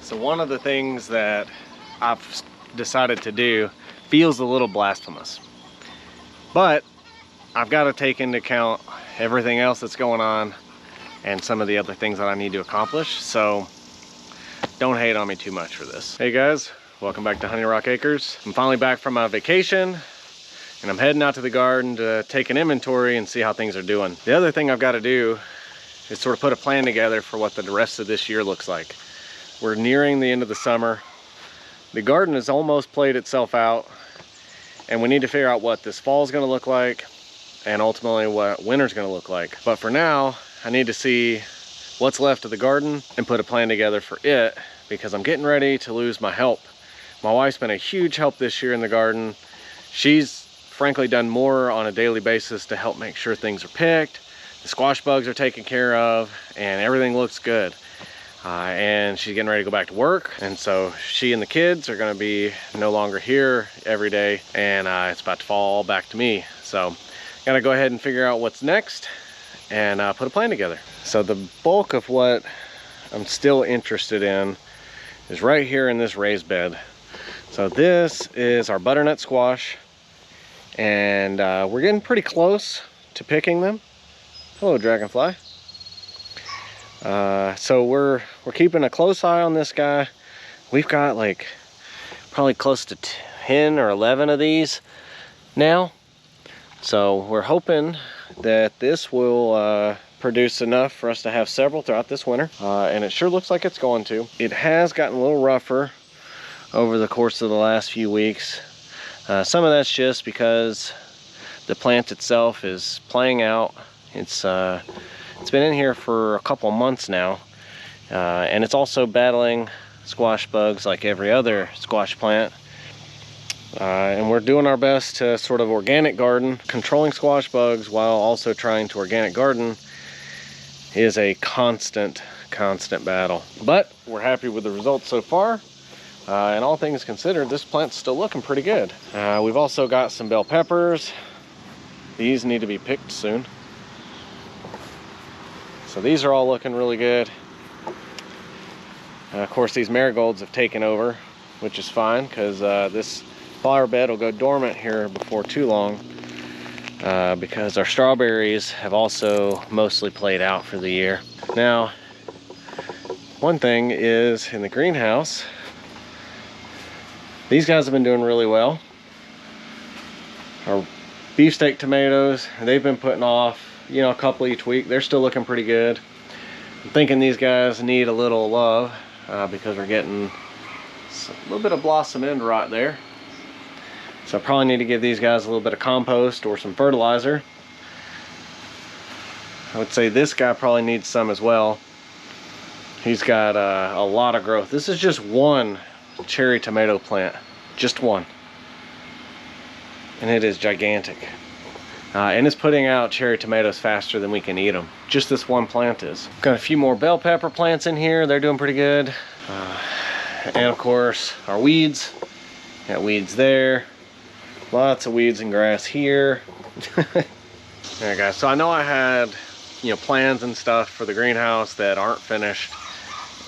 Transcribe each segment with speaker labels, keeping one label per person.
Speaker 1: So one of the things that I've decided to do feels a little blasphemous, but I've got to take into account everything else that's going on and some of the other things that I need to accomplish. So don't hate on me too much for this. Hey guys, welcome back to Honey Rock Acres. I'm finally back from my vacation and I'm heading out to the garden to take an inventory and see how things are doing. The other thing I've got to do is sort of put a plan together for what the rest of this year looks like. We're nearing the end of the summer. The garden has almost played itself out, and we need to figure out what this fall is going to look like and ultimately what winter's going to look like. But for now, I need to see what's left of the garden and put a plan together for it, because I'm getting ready to lose my help. My wife's been a huge help this year in the garden. She's frankly done more on a daily basis to help make sure things are picked, the squash bugs are taken care of, and everything looks good. And she's getting ready to go back to work, and so she and the kids are going to be no longer here every day, and it's about to fall back to me. So gotta go ahead and figure out what's next and put a plan together. So the bulk of what I'm still interested in is right here in this raised bed. So this is our butternut squash, and we're getting pretty close to picking them. Hello, dragonfly. So we're keeping a close eye on this guy. We've got like probably close to 10 or 11 of these now. So we're hoping that this will produce enough for us to have several throughout this winter. And it sure looks like it's going to. It has gotten a little rougher over the course of the last few weeks. Some of that's just because the plant itself is playing out. It's been in here for a couple months now, and it's also battling squash bugs like every other squash plant. And we're doing our best to sort of organic garden. Controlling squash bugs while also trying to organic garden is a constant battle. But we're happy with the results so far. And all things considered, this plant's still looking pretty good. We've also got some bell peppers. These need to be picked soon. So these are all looking really good. Of course, these marigolds have taken over, which is fine, because this flower bed will go dormant here before too long, because our strawberries have also mostly played out for the year. Now, one thing is in the greenhouse, these guys have been doing really well. Our beefsteak tomatoes, they've been putting off, you know, a couple each week. They're still looking pretty good. I'm thinking these guys need a little love because we're getting a little bit of blossom end rot there. So I probably need to give these guys a little bit of compost or some fertilizer. I would say this guy probably needs some as well. He's got a lot of growth. This is just one cherry tomato plant, just one, and it is gigantic. And it's putting out cherry tomatoes faster than we can eat them. Just this one plant is. Got a few more bell pepper plants in here. They're doing pretty good. And of course, our weeds. Got weeds there. Lots of weeds and grass here. Alright guys, so I know I had, you know, plans and stuff for the greenhouse that aren't finished.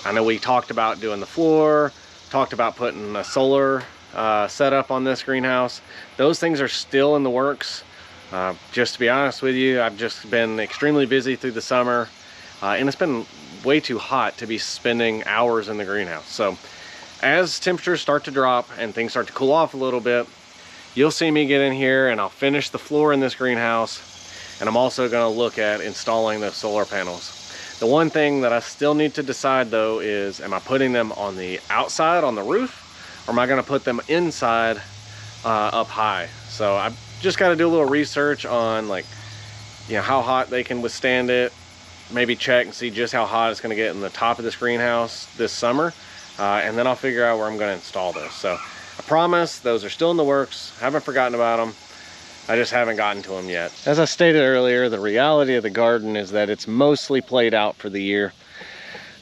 Speaker 1: I know we talked about doing the floor, talked about putting a solar setup on this greenhouse. Those things are still in the works. Just to be honest with you, I've just been extremely busy through the summer, and it's been way too hot to be spending hours in the greenhouse. So as temperatures start to drop and things start to cool off a little bit, you'll see me get in here and I'll finish the floor in this greenhouse, and I'm also going to look at installing the solar panels. The one thing that I still need to decide though is, am I putting them on the outside on the roof, or am I going to put them inside up high? So I've just got to do a little research on, like, you know, how hot they can withstand it. Maybe check and see just how hot it's going to get in the top of this greenhouse this summer, and then I'll figure out where I'm going to install those. So I promise those are still in the works. Haven't forgotten about them. I just haven't gotten to them yet. As I stated earlier, the reality of the garden is that it's mostly played out for the year.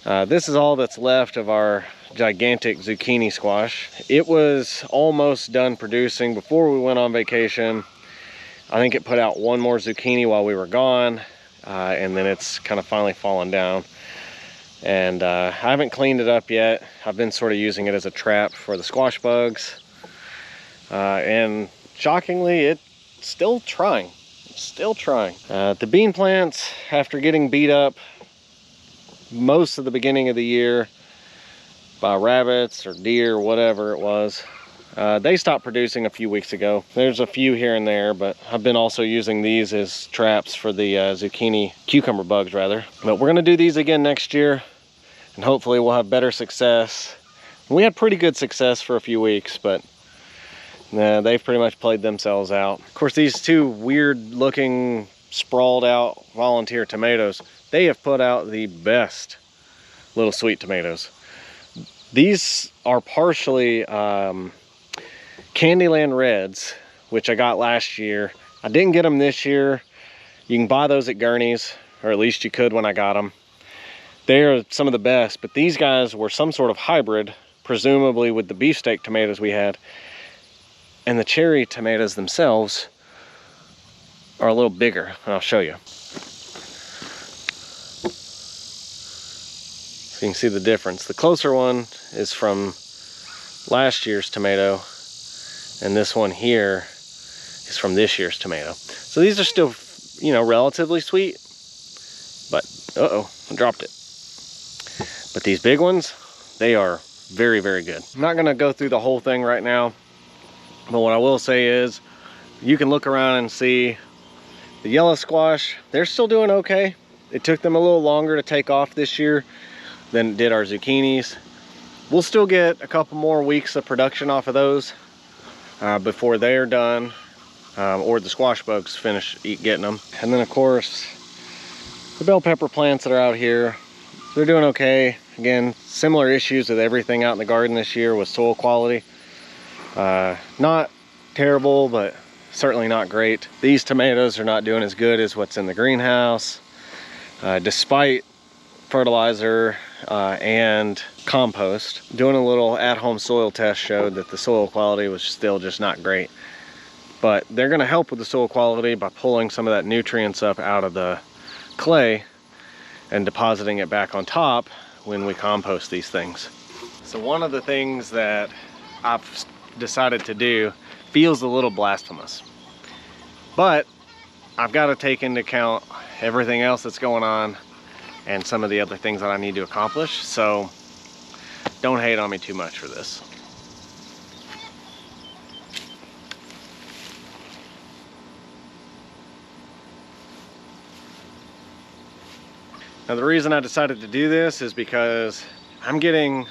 Speaker 1: This is all that's left of our gigantic zucchini squash. It was almost done producing before we went on vacation. I think it put out one more zucchini while we were gone, and then it's kind of finally fallen down. And I haven't cleaned it up yet. I've been sort of using it as a trap for the squash bugs. And shockingly, it's still trying. The bean plants, after getting beat up most of the beginning of the year by rabbits or deer, whatever it was, they stopped producing a few weeks ago. There's a few here and there, but I've been also using these as traps for the cucumber bugs rather. But we're gonna do these again next year, and hopefully we'll have better success. We had pretty good success for a few weeks, but they've pretty much played themselves out. Of course, these two weird looking, sprawled out volunteer tomatoes, they have put out the best little sweet tomatoes. These are partially Candyland Reds, which I got last year. I didn't get them this year. You can buy those at Gurney's, or at least you could when I got them. They're some of the best, but these guys were some sort of hybrid, presumably with the beefsteak tomatoes we had. And the cherry tomatoes themselves are a little bigger. I'll show you. So you can see the difference. The closer one is from last year's tomato, and this one here is from this year's tomato. So these are still, you know, relatively sweet, but uh-oh, I dropped it. But these big ones, they are very, very good. I'm not gonna go through the whole thing right now, but what I will say is you can look around and see the yellow squash, they're still doing okay. It took them a little longer to take off this year than it did our zucchinis. We'll still get a couple more weeks of production off of those before they're done, or the squash bugs finish getting them. And then of course, the bell pepper plants that are out here, they're doing okay. Again, similar issues with everything out in the garden this year with soil quality. Not terrible, but certainly not great. These tomatoes are not doing as good as what's in the greenhouse, despite fertilizer and compost. Doing a little at-home soil test showed that the soil quality was still just not great. But they're gonna help with the soil quality by pulling some of that nutrients up out of the clay and depositing it back on top when we compost these things. So one of the things that I've decided to do feels a little blasphemous, but I've got to take into account everything else that's going on and some of the other things that I need to accomplish. So don't hate on me too much for this. Now the reason I decided to do this is because I'm getting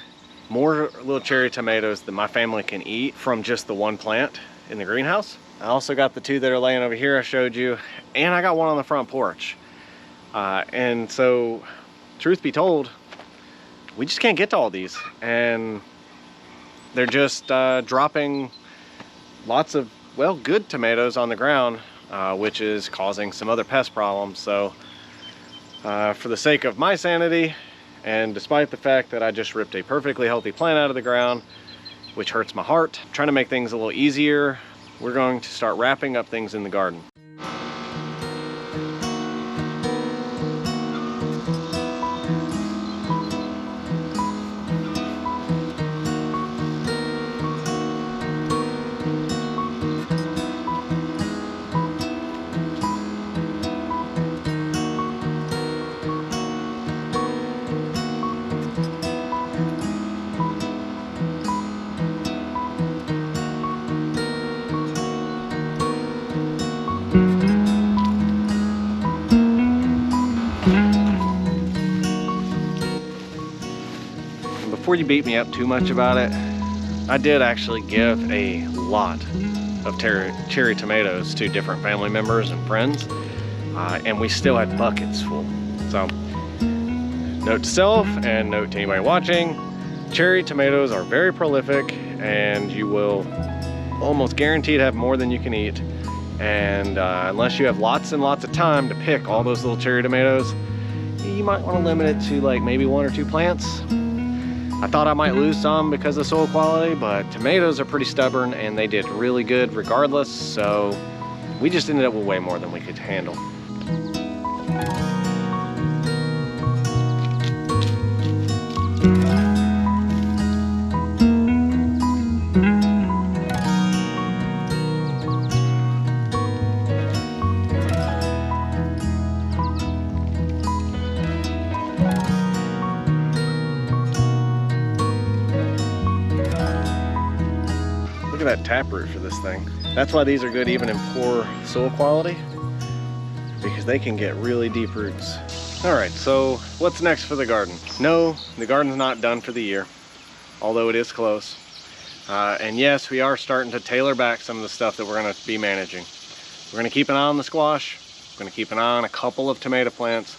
Speaker 1: more little cherry tomatoes than my family can eat from just the one plant in the greenhouse. I also got the two that are laying over here I showed you, and I got one on the front porch. And so, truth be told, we just can't get to all these, and they're just dropping lots of, well, good tomatoes on the ground, which is causing some other pest problems. So for the sake of my sanity, and despite the fact that I just ripped a perfectly healthy plant out of the ground, which hurts my heart, trying to make things a little easier, we're going to start wrapping up things in the garden. Before you beat me up too much about it, I did actually give a lot of cherry tomatoes to different family members and friends, and we still had buckets full. So, note to self and note to anybody watching, cherry tomatoes are very prolific, and you will almost guaranteed have more than you can eat. And unless you have lots and lots of time to pick all those little cherry tomatoes, you might want to limit it to like maybe 1 or 2 plants. I thought I might lose some because of soil quality, but tomatoes are pretty stubborn and they did really good regardless, so we just ended up with way more than we could handle. Look at that taproot for this thing. That's why these are good even in poor soil quality, because they can get really deep roots. All right, so what's next for the garden? No, the garden's not done for the year, although it is close. And yes, we are starting to tailor back some of the stuff that we're gonna be managing. We're gonna keep an eye on the squash, we're gonna keep an eye on a couple of tomato plants,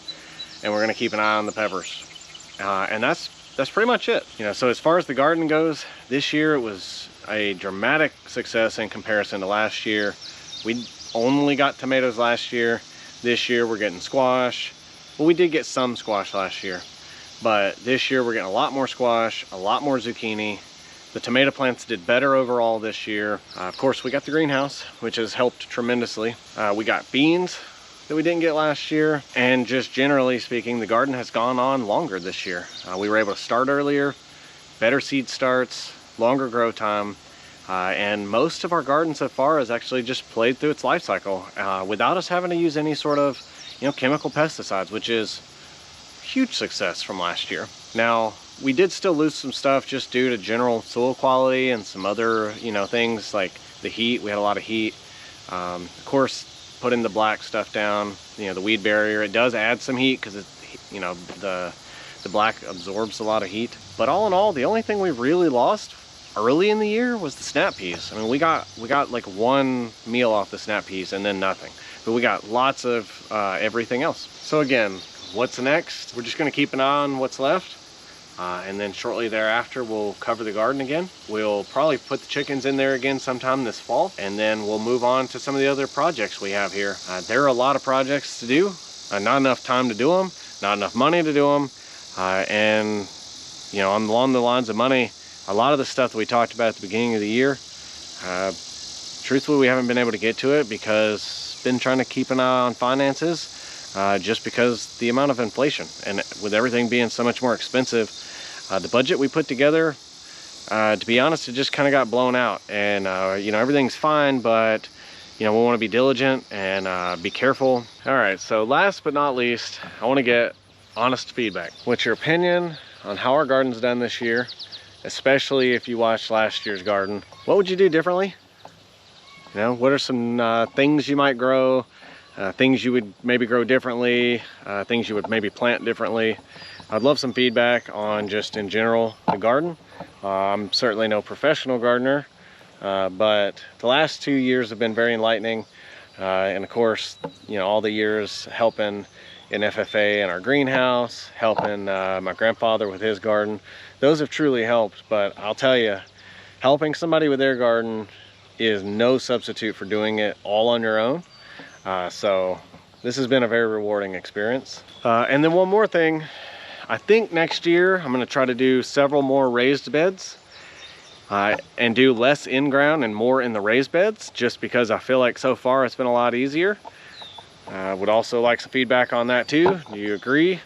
Speaker 1: and we're gonna keep an eye on the peppers. And that's pretty much it. You know, so as far as the garden goes, this year it was a dramatic success in comparison to last year. We only got tomatoes last year. This year we're getting squash. Well, we did get some squash last year, but this year we're getting a lot more squash, a lot more zucchini. The tomato plants did better overall this year. Of course, we got the greenhouse, which has helped tremendously. We got beans that we didn't get last year, and just generally speaking, the garden has gone on longer this year. We were able to start earlier, better seed starts, longer grow time, and most of our garden so far has actually just played through its life cycle without us having to use any sort of, you know, chemical pesticides, which is a huge success from last year. Now, we did still lose some stuff just due to general soil quality and some other, you know, things like the heat. We had a lot of heat. Of course, putting the black stuff down, you know, the weed barrier, it does add some heat because, you know, the black absorbs a lot of heat. But all in all, the only thing we really lost early in the year was the snap peas. I mean, we got like one meal off the snap peas and then nothing. But we got lots of everything else. So again, what's next? We're just gonna keep an eye on what's left. And then shortly thereafter, we'll cover the garden again. We'll probably put the chickens in there again sometime this fall, and then we'll move on to some of the other projects we have here. There are a lot of projects to do, not enough time to do them, not enough money to do them, and you know, along the lines of money, a lot of the stuff that we talked about at the beginning of the year, truthfully, we haven't been able to get to it because been trying to keep an eye on finances, just because the amount of inflation, and with everything being so much more expensive, the budget we put together, to be honest, it just kind of got blown out. And you know, everything's fine, but you know, we want to be diligent and be careful. All right, so last but not least, I want to get honest feedback. What's your opinion on how our garden's done this year, especially if you watched last year's garden? What would you do differently? You know, what are some things you might grow, things you would maybe grow differently, things you would maybe plant differently? I'd love some feedback on just in general the garden. I'm certainly no professional gardener, but the last 2 years have been very enlightening. And of course, you know, all the years helping in FFA in our greenhouse, helping my grandfather with his garden, those have truly helped. But I'll tell you, helping somebody with their garden is no substitute for doing it all on your own. So this has been a very rewarding experience. And then one more thing, I think next year I'm going to try to do several more raised beds and do less in ground and more in the raised beds, just because I feel like so far it's been a lot easier. Would also like some feedback on that too. Do you agree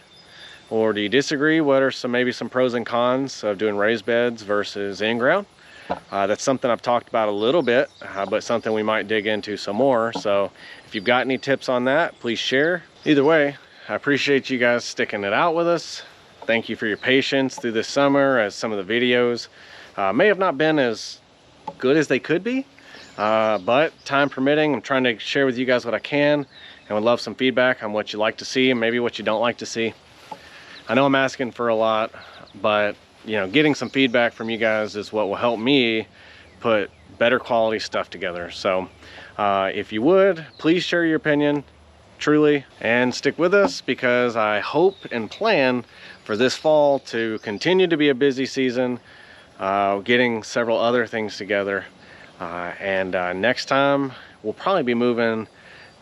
Speaker 1: or do you disagree? What are maybe some pros and cons of doing raised beds versus in ground? That's something I've talked about a little bit, but something we might dig into some more. So if you've got any tips on that, please share. Either way, I appreciate you guys sticking it out with us. Thank you for your patience through this summer, as some of the videos may have not been as good as they could be, but time permitting, I'm trying to share with you guys what I can, and would love some feedback on what you like to see and maybe what you don't like to see. I know I'm asking for a lot, but you know, getting some feedback from you guys is what will help me put better quality stuff together. So if you would, please share your opinion, truly, and stick with us, because I hope and plan for this fall to continue to be a busy season, getting several other things together. And next time we'll probably be moving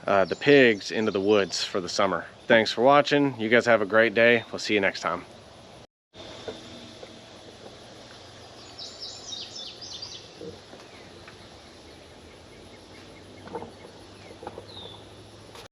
Speaker 1: the pigs into the woods for the summer. Thanks for watching. You guys have a great day. We'll see you next time.